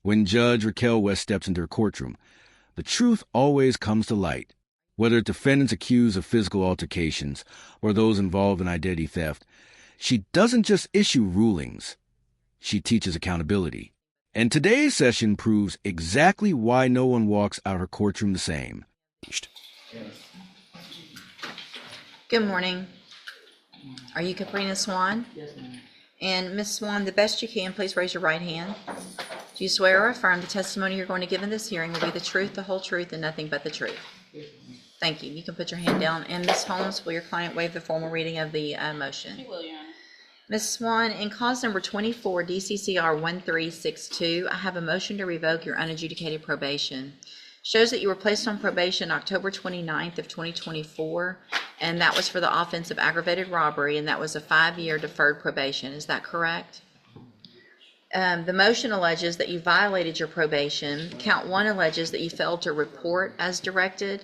When Judge Raquel West steps into her courtroom, the truth always comes to light. Whether defendants accused of physical altercations or those involved in identity theft, she doesn't just issue rulings. She teaches accountability. And today's session proves exactly why no one walks out of her courtroom the same. Good morning. Are you Caprina Swan? Yes, ma'am. And Ms. Swan, the best you can, please raise your right hand. Do you swear or affirm the testimony you're going to give in this hearing will be the truth, the whole truth, and nothing but the truth? Yes, ma'am. Thank you. You can put your hand down. And Ms. Holmes, will your client waive the formal reading of the motion? She will, Your Honor. Ms. Swan, in cause number 24, DCCR 1362, I have a motion to revoke your unadjudicated probation. Shows that you were placed on probation October 29th of 2024, and that was for the offense of aggravated robbery, and that was a 5-year deferred probation. Is that correct? The motion alleges that you violated your probation. Count 1 alleges that you failed to report as directed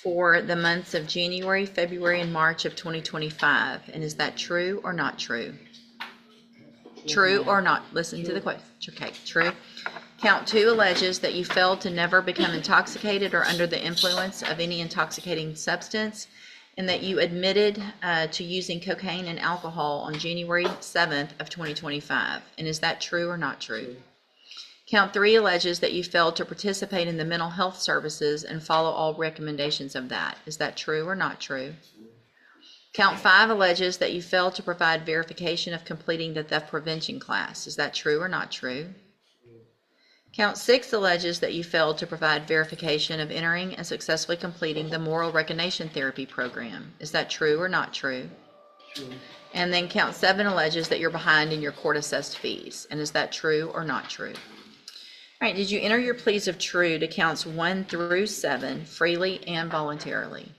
for the months of January, February, and March of 2025. And is that true or not true? True or not? Listen to the question. Okay, true. Count 2 alleges that you failed to never become intoxicated or under the influence of any intoxicating substance, and that you admitted to using cocaine and alcohol on January 7th of 2025. And is that true or not true? Count 3 alleges that you failed to participate in the mental health services and follow all recommendations of that. Is that true or not true? Count 5 alleges that you failed to provide verification of completing the theft prevention class. Is that true or not true? Count 6 alleges that you failed to provide verification of entering and successfully completing the moral recognition therapy program. Is that true or not true? True. And then count 7 alleges that you're behind in your court-assessed fees. And is that true or not true? All right, did you enter your pleas of true to counts 1 through 7 freely and voluntarily?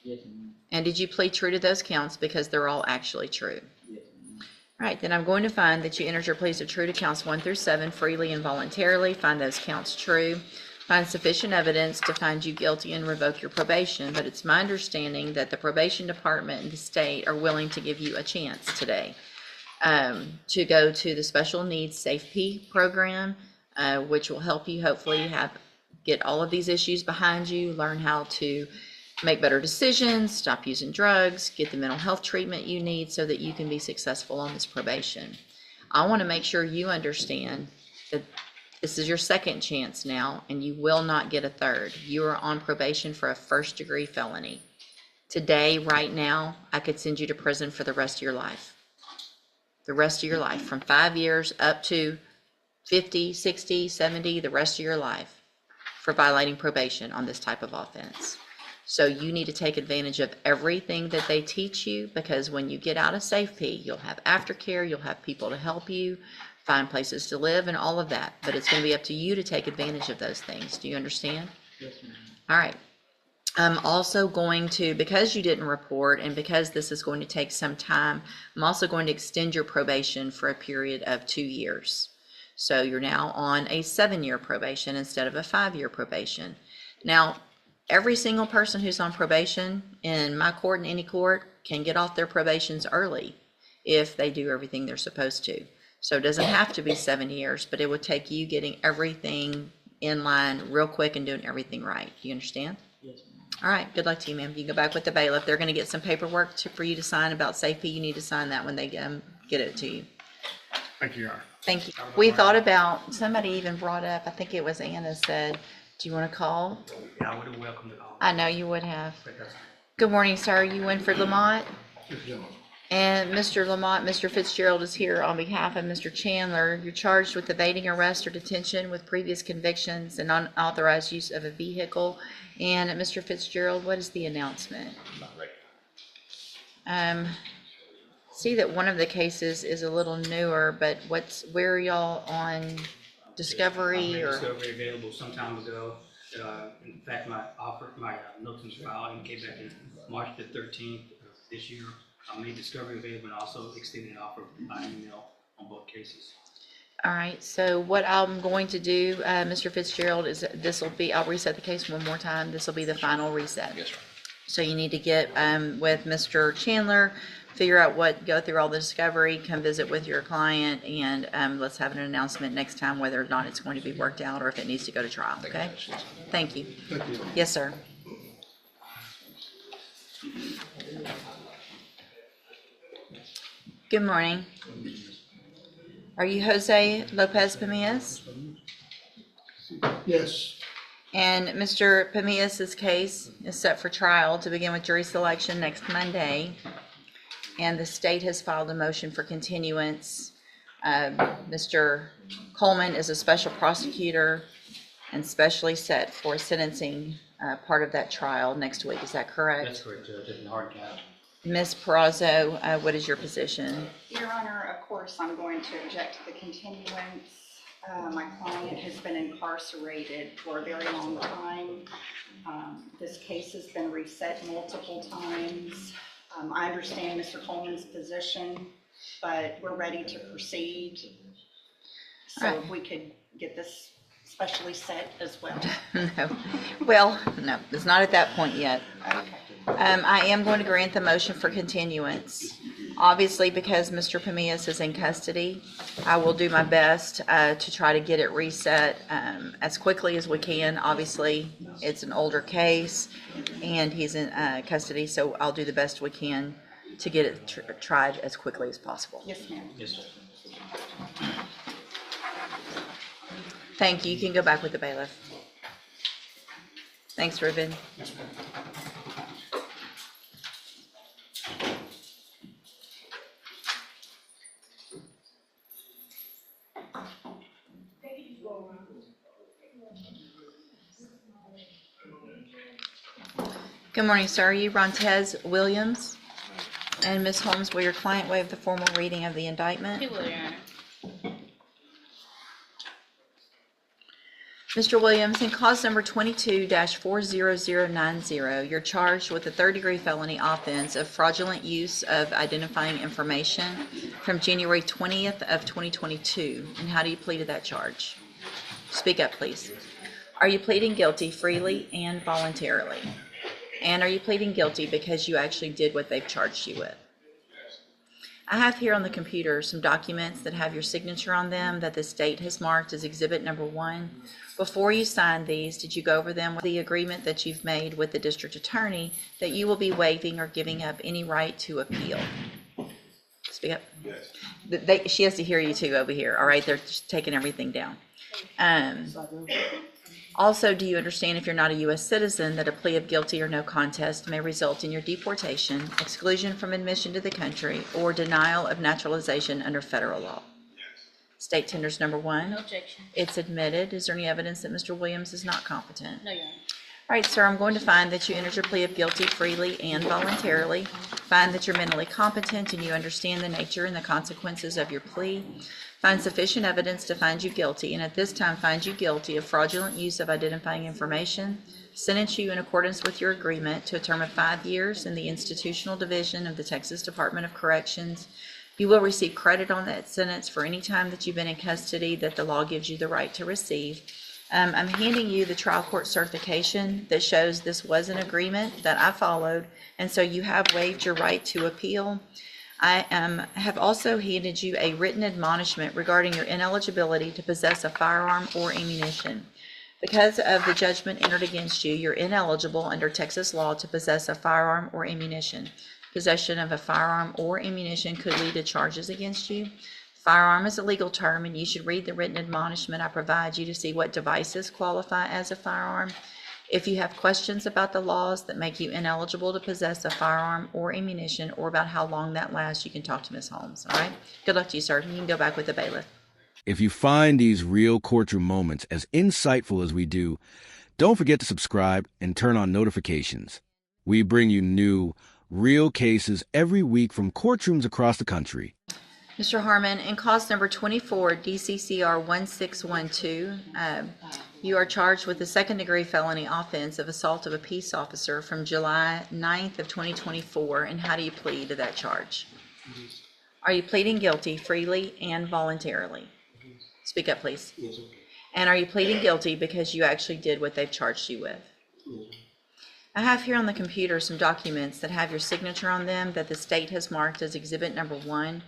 Yes, ma'am. And did you plead true to those counts because they're all actually true? Yes, ma'am. All right, then I'm going to find that you entered your pleas of true to counts 1 through 7 freely and voluntarily. Find those counts true. Find sufficient evidence to find you guilty and revoke your probation. But it's my understanding that the probation department and the state are willing to give you a chance today to go to the special needs SafeP program, which will help you hopefully get all of these issues behind you, learn how to make better decisions, stop using drugs, get the mental health treatment you need so that you can be successful on this probation. I want to make sure you understand that this is your second chance now, and you will not get a third. You are on probation for a first-degree felony. Today, right now, I could send you to prison for the rest of your life. The rest of your life, from 5 years up to 50, 60, 70, the rest of your life for violating probation on this type of offense. So you need to take advantage of everything that they teach you, because when you get out of SafeP, you'll have aftercare, you'll have people to help you, find places to live and all of that. But it's going to be up to you to take advantage of those things. Do you understand? Yes, ma'am. All right. I'm also going to, because you didn't report and because this is going to take some time, I'm also going to extend your probation for a period of 2 years. So you're now on a 7-year probation instead of a 5-year probation. Now, every single person who's on probation in my court and any court can get off their probations early if they do everything they're supposed to. So it doesn't have to be 7 years, but it would take you getting everything in line real quick and doing everything right. Do you understand? Yes, ma'am. All right, good luck to you, ma'am. You can go back with the bailiff. They're going to get some paperwork for you to sign about SafeP. You need to sign that when they get it to you. Thank you, Your Honor. Thank you. We thought about, somebody even brought up, I think it was Anna, said, do you want to call? Yeah, I would have welcomed the call. I know you would have. But that's- Good morning, sir. You Winfrid Lamont? Yes, Your Honor. And Mr. Lamont, Mr. Fitzgerald is here on behalf of Mr. Chandler. You're charged with evading arrest or detention with previous convictions and unauthorized use of a vehicle. And Mr. Fitzgerald, what is the announcement? See that one of the cases is a little newer, but where are y'all on discovery or? Discovery available some time ago. In fact, my notice was filed and came back in March the 13th of this year. I made discovery available and also extended an offer by email on both cases. All right, so what I'm going to do, Mr. Fitzgerald, is I'll reset the case one more time. This will be the final reset. Yes, sir. So you need to get with Mr. Chandler, figure out go through all the discovery, come visit with your client, and let's have an announcement next time whether or not it's going to be worked out or if it needs to go to trial, okay? Thank you. Thank you. Yes, sir. Good morning. Are you Jose Lopez Pomez? Yes. And Mr. Pomez's case is set for trial to begin with jury selection next Monday. And the state has filed a motion for continuance. Mr. Coleman is a special prosecutor and specially set for sentencing part of that trial next week. Is that correct? That's correct, Judge, in Hardin County. Ms. Perazzo, what is your position? Your Honor, of course, I'm going to object to the continuance. My client has been incarcerated for a very long time. This case has been reset multiple times. I understand Mr. Coleman's position, but we're ready to proceed. So All right. if we could get this specially set as well. No. Well, no, it's not at that point yet. Okay. I am going to grant the motion for continuance. Obviously, because Mr. Pomez is in custody, I will do my best to try to get it reset as quickly as we can. Obviously, it's an older case and he's in custody, so I'll do the best we can to get it tried as quickly as possible. Yes, ma'am. Yes, sir. Thank you. You can go back with the bailiff. Thanks, Ruben. Good morning, sir. Are you Rontazy Williams? And Ms. Holmes, will your client waive the formal reading of the indictment? He will, Your Honor. Mr. Williams, in cause number 22-40090, you're charged with a third-degree felony offense of fraudulent use of identifying information from January 20th of 2022. And how do you plead to that charge? Speak up, please. Are you pleading guilty freely and voluntarily? And are you pleading guilty because you actually did what they've charged you with? I have here on the computer some documents that have your signature on them that the state has marked as exhibit number 1. Before you sign these, did you go over them with the agreement that you've made with the district attorney that you will be waiving or giving up any right to appeal? Speak up. Yes. She has to hear you too over here. All right, they're just taking everything down. Also, do you understand, if you're not a U.S. citizen, that a plea of guilty or no contest may result in your deportation, exclusion from admission to the country, or denial of naturalization under federal law? Yes. State tenders number 1. No objection. It's admitted. Is there any evidence that Mr. Williams is not competent? No, Your Honor. All right, sir, I'm going to find that you entered your plea of guilty freely and voluntarily, find that you're mentally competent and you understand the nature and the consequences of your plea, find sufficient evidence to find you guilty, and at this time find you guilty of fraudulent use of identifying information, sentence you in accordance with your agreement to a term of 5 years in the institutional division of the Texas Department of Corrections. You will receive credit on that sentence for any time that you've been in custody that the law gives you the right to receive. I'm handing you the trial court certification that shows this was an agreement that I followed, and so you have waived your right to appeal. I have also handed you a written admonishment regarding your ineligibility to possess a firearm or ammunition. Because of the judgment entered against you, you're ineligible under Texas law to possess a firearm or ammunition. Possession of a firearm or ammunition could lead to charges against you. Firearm is a legal term, and you should read the written admonishment I provide you to see what devices qualify as a firearm. If you have questions about the laws that make you ineligible to possess a firearm or ammunition, or about how long that lasts, you can talk to Ms. Holmes, all right? Good luck to you, sir. You can go back with the bailiff. If you find these real courtroom moments as insightful as we do, don't forget to subscribe and turn on notifications. We bring you new, real cases every week from courtrooms across the country. Mr. Harmon, in cause number 24, DCCR 1612, you are charged with a second-degree felony offense of assault of a peace officer from July 9th of 2024, and how do you plead to that charge? Are you pleading guilty freely and voluntarily? Speak up, please. Yes, sir. And are you pleading guilty because you actually did what they've charged you with? Yes, sir. I have here on the computer some documents that have your signature on them that the state has marked as exhibit number 1.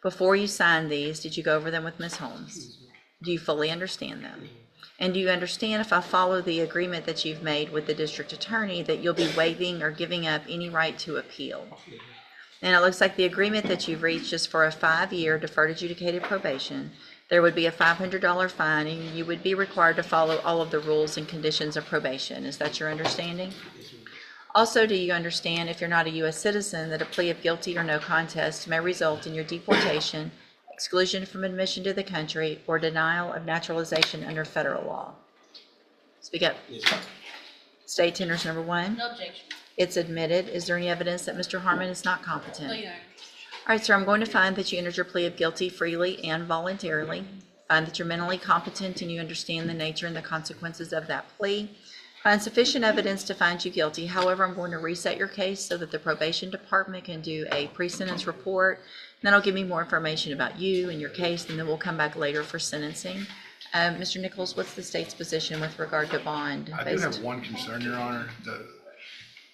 Before you sign these, did you go over them with Ms. Holmes? Do you fully understand them? And do you understand, if I follow the agreement that you've made with the district attorney, that you'll be waiving or giving up any right to appeal? And it looks like the agreement that you've reached is for a 5-year deferred adjudicated probation. There would be a $500 fine, and you would be required to follow all of the rules and conditions of probation. Is that your understanding? Also, do you understand, if you're not a U.S. citizen, that a plea of guilty or no contest may result in your deportation, exclusion from admission to the country, or denial of naturalization under federal law? Speak up. State tenders number 1. No objection. It's admitted. Is there any evidence that Mr. Harmon is not competent? No, Your Honor. All right, sir, I'm going to find that you entered your plea of guilty freely and voluntarily. Find that you're mentally competent and you understand the nature and the consequences of that plea. Find sufficient evidence to find you guilty. However, I'm going to reset your case so that the probation department can do a pre-sentence report. That'll give me more information about you and your case, and then we'll come back later for sentencing. Mr. Nichols, what's the state's position with regard to bond? I do have one concern, Your Honor.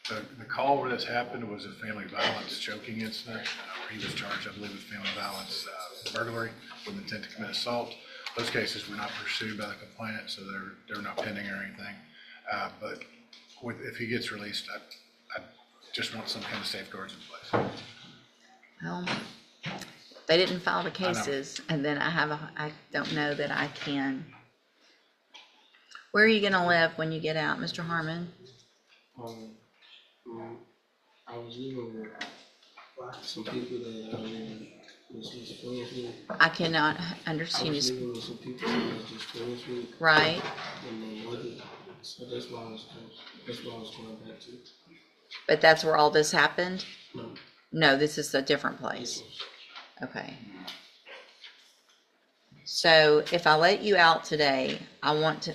The call where this happened was a family violence choking incident. Where he was charged, I believe, with family violence burglary with intent to commit assault. Those cases were not pursued by the complainant, so they're not pending or anything. But if he gets released, I just want some kind of safeguards in place. Well, they didn't file the cases, and then I don't know that I can. Where are you gonna live when you get out, Mr. Harmon? I was living with some people that was just friends with. I cannot I understand was you. living with some people that was just friends with, Right, and my mother. So that's why I was going back to. but that's where all this happened? No. No, this is a different place. Okay. So if I let you out today, I want to,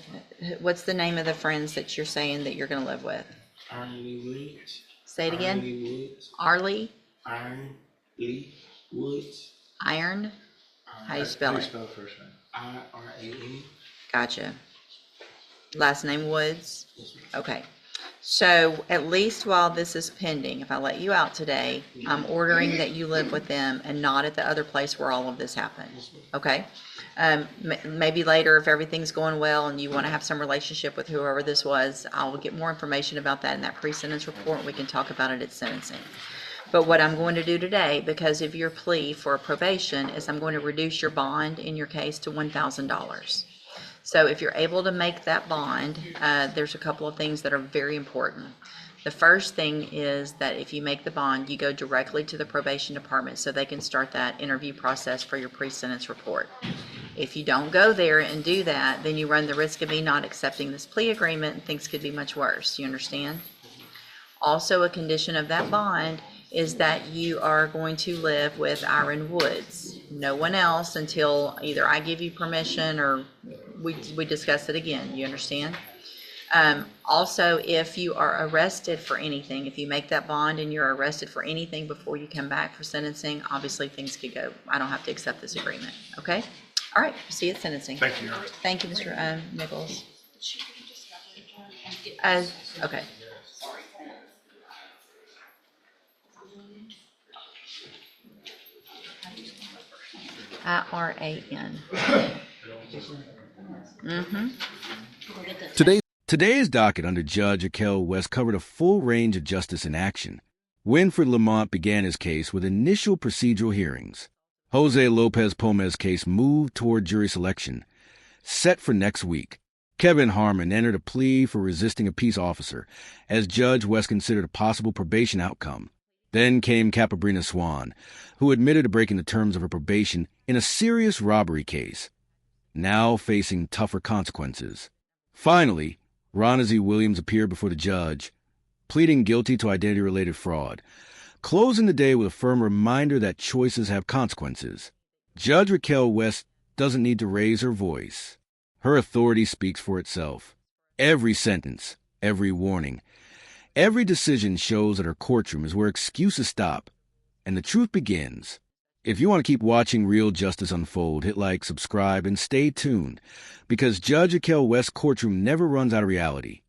what's the name of the friends that you're saying that you're gonna live with? Iron Woods. Say it again? Iron Woods. Arlie? Iron Lee Woods. Iron? How do you spell Please it? spell the first name. IRAN. Gotcha. Last name Woods? Yes, ma'am. Okay. So at least while this is pending, if I let you out today, I'm ordering that you live with them and not at the other place where all of this happened. Okay? Maybe later, if everything's going well and you want to have some relationship with whoever this was, I'll get more information about that in that pre-sentence report. We can talk about it at sentencing. But what I'm going to do today, because of your plea for probation, is I'm going to reduce your bond in your case to $1,000. So if you're able to make that bond, there's a couple of things that are very important. The first thing is that if you make the bond, you go directly to the probation department so they can start that interview process for your pre-sentence report. If you don't go there and do that, then you run the risk of me not accepting this plea agreement and things could be much worse. You understand? Also, a condition of that bond is that you are going to live with Iron Woods. No one else until either I give you permission or we discuss it again. You understand? Also, if you are arrested for anything, if you make that bond and you're arrested for anything before you come back for sentencing, obviously things could go. I don't have to accept this agreement. Okay? All right. See you at sentencing. Thank you, Your Honor. Thank you, Mr. Nichols. Okay. IRAN. Today's docket under Judge Raquel West covered a full range of justice in action. Winfrid Lamont began his case with initial procedural hearings. Jose Lopez Pomez case moved toward jury selection. Set for next week, Kevin Harmon entered a plea for resisting a peace officer as Judge West considered a possible probation outcome. Then came Caprina Swan, who admitted to breaking the terms of her probation in a serious robbery case, now facing tougher consequences. Finally, Rontazy Williams appeared before the judge, pleading guilty to identity-related fraud, closing the day with a firm reminder that choices have consequences. Judge Raquel West doesn't need to raise her voice. Her authority speaks for itself. Every sentence, every warning, every decision shows that her courtroom is where excuses stop and the truth begins. If you want to keep watching real justice unfold, hit like, subscribe, and stay tuned, because Judge Raquel West's courtroom never runs out of reality.